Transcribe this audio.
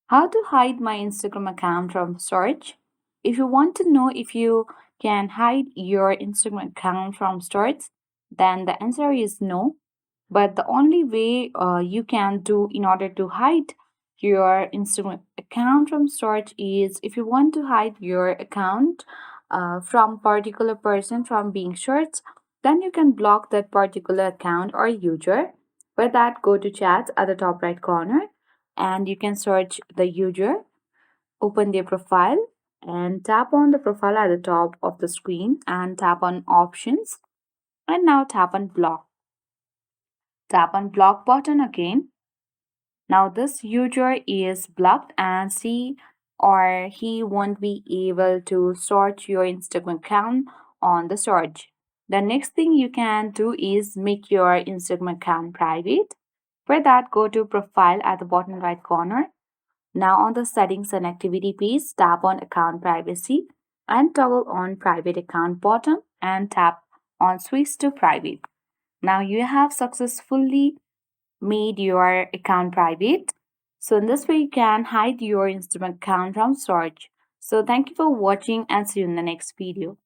How to hide my Instagram account from storage? If you want to know if you can hide your Instagram account from storage, then the answer is no. But the only way you can do in order to hide your Instagram account from storage is if you want to hide your account from particular person from being searched, then you can block that particular account or user. For that, go to chat at the top right corner and you can search the user, open their profile, and tap on the profile at the top of the screen and tap on options, and now tap on block. Tap on block button again. Now this user is blocked and she or he won't be able to search your Instagram account on the search. The next thing you can do is make your Instagram account private. For that, go to profile at the bottom right corner. Now on the settings and activity page, tap on account privacy and toggle on private account button and tap on switch to private. Now you have successfully made your account private. So in this way you can hide your Instagram account from storage. So thank you for watching and see you in the next video.